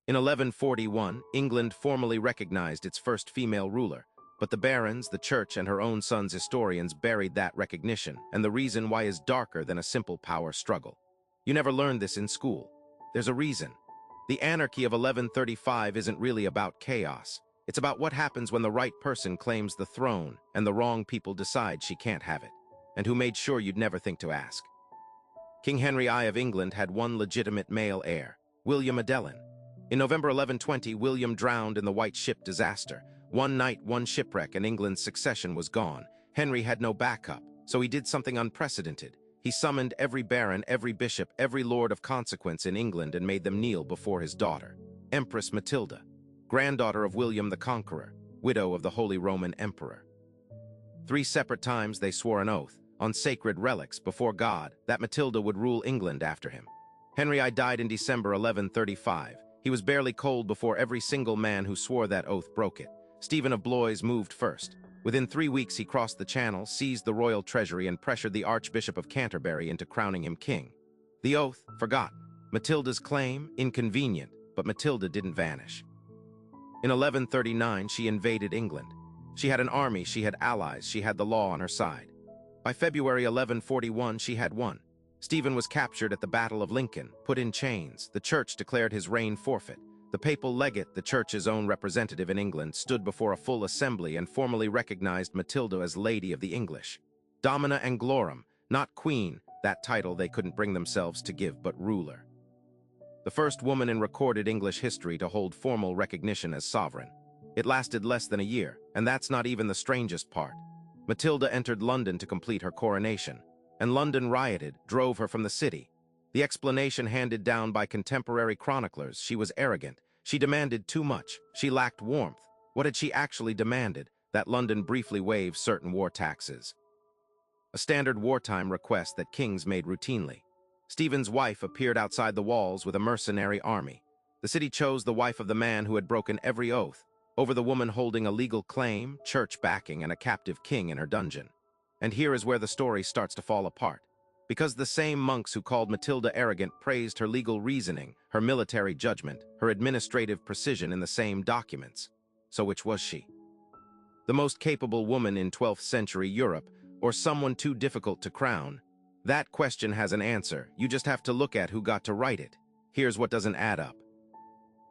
In 1141, England formally recognized its first female ruler, but the barons, the church, and her own son's historians buried that recognition, and the reason why is darker than a simple power struggle. You never learned this in school. There's a reason. The anarchy of 1135 isn't really about chaos. It's about what happens when the right person claims the throne and the wrong people decide she can't have it, and who made sure you'd never think to ask. King Henry I of England had one legitimate male heir, William Adelin. In November 1120, William drowned in the White Ship disaster. One night, one shipwreck, and England's succession was gone. Henry had no backup, so he did something unprecedented. He summoned every baron, every bishop, every lord of consequence in England and made them kneel before his daughter, Empress Matilda, granddaughter of William the Conqueror, widow of the Holy Roman Emperor. 3 separate times they swore an oath, on sacred relics before God, that Matilda would rule England after him. Henry I died in December 1135. He was barely cold before every single man who swore that oath broke it. Stephen of Blois moved first. Within 3 weeks he crossed the Channel, seized the royal treasury, and pressured the Archbishop of Canterbury into crowning him king. The oath, forgotten. Matilda's claim, inconvenient, but Matilda didn't vanish. In 1139, she invaded England. She had an army, she had allies, she had the law on her side. By February 1141, she had won. Stephen was captured at the Battle of Lincoln, put in chains. The church declared his reign forfeit. The papal legate, the church's own representative in England, stood before a full assembly and formally recognized Matilda as Lady of the English. Domina Anglorum, not queen, that title they couldn't bring themselves to give, but ruler. The first woman in recorded English history to hold formal recognition as sovereign. It lasted less than a year, and that's not even the strangest part. Matilda entered London to complete her coronation, and London rioted, drove her from the city. The explanation handed down by contemporary chroniclers: she was arrogant, she demanded too much, she lacked warmth. What had she actually demanded? That London briefly waive certain war taxes. A standard wartime request that kings made routinely. Stephen's wife appeared outside the walls with a mercenary army. The city chose the wife of the man who had broken every oath, over the woman holding a legal claim, church backing, and a captive king in her dungeon. And here is where the story starts to fall apart. Because the same monks who called Matilda arrogant praised her legal reasoning, her military judgment, her administrative precision in the same documents. So which was she? The most capable woman in 12th century Europe, or someone too difficult to crown? That question has an answer. You just have to look at who got to write it. Here's what doesn't add up.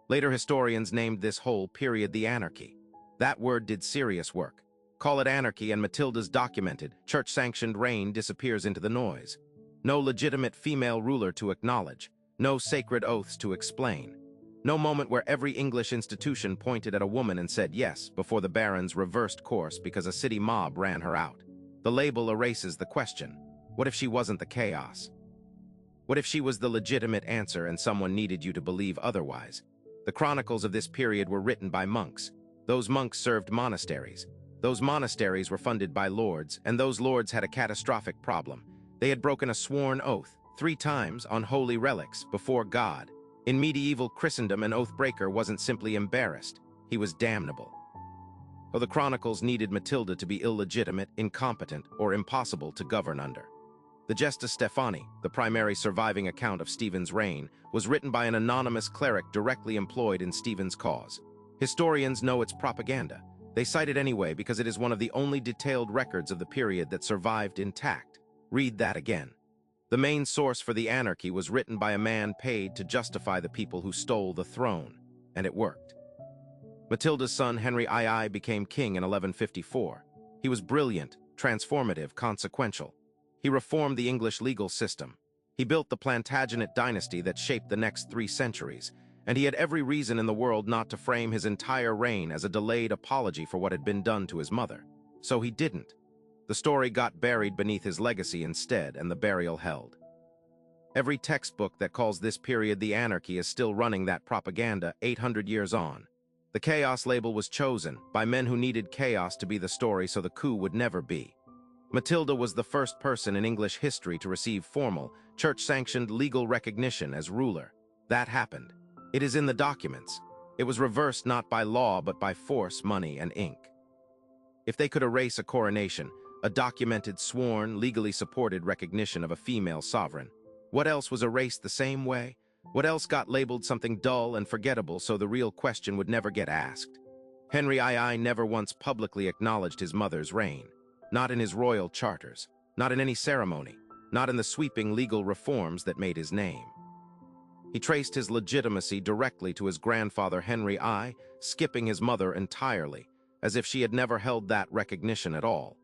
Later historians named this whole period the Anarchy. That word did serious work. Call it anarchy and Matilda's documented, church-sanctioned reign disappears into the noise. No legitimate female ruler to acknowledge, no sacred oaths to explain. No moment where every English institution pointed at a woman and said yes before the barons reversed course because a city mob ran her out. The label erases the question. What if she wasn't the chaos? What if she was the legitimate answer and someone needed you to believe otherwise? The chronicles of this period were written by monks. Those monks served monasteries. Those monasteries were funded by lords, and those lords had a catastrophic problem. They had broken a sworn oath, 3 times on holy relics, before God. In medieval Christendom, an oath breaker wasn't simply embarrassed, he was damnable. So the chronicles needed Matilda to be illegitimate, incompetent, or impossible to govern under. The Gesta Stephani, the primary surviving account of Stephen's reign, was written by an anonymous cleric directly employed in Stephen's cause. Historians know it's propaganda. They cite it anyway because it is one of the only detailed records of the period that survived intact. Read that again. The main source for the anarchy was written by a man paid to justify the people who stole the throne, and it worked. Matilda's son Henry II became king in 1154. He was brilliant, transformative, consequential. He reformed the English legal system. He built the Plantagenet dynasty that shaped the next 3 centuries, and he had every reason in the world not to frame his entire reign as a delayed apology for what had been done to his mother. So he didn't. The story got buried beneath his legacy instead, and the burial held. Every textbook that calls this period the Anarchy is still running that propaganda 800 years on. The chaos label was chosen by men who needed chaos to be the story so the coup would never be. Matilda was the first person in English history to receive formal, church-sanctioned legal recognition as ruler. That happened. It is in the documents. It was reversed not by law but by force, money, and ink. If they could erase a coronation, a documented, sworn, legally supported recognition of a female sovereign, what else was erased the same way? What else got labeled something dull and forgettable so the real question would never get asked? Henry II never once publicly acknowledged his mother's reign. Not in his royal charters, not in any ceremony, not in the sweeping legal reforms that made his name. He traced his legitimacy directly to his grandfather Henry I, skipping his mother entirely, as if she had never held that recognition at all.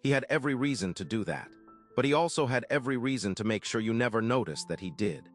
He had every reason to do that, but he also had every reason to make sure you never noticed that he did.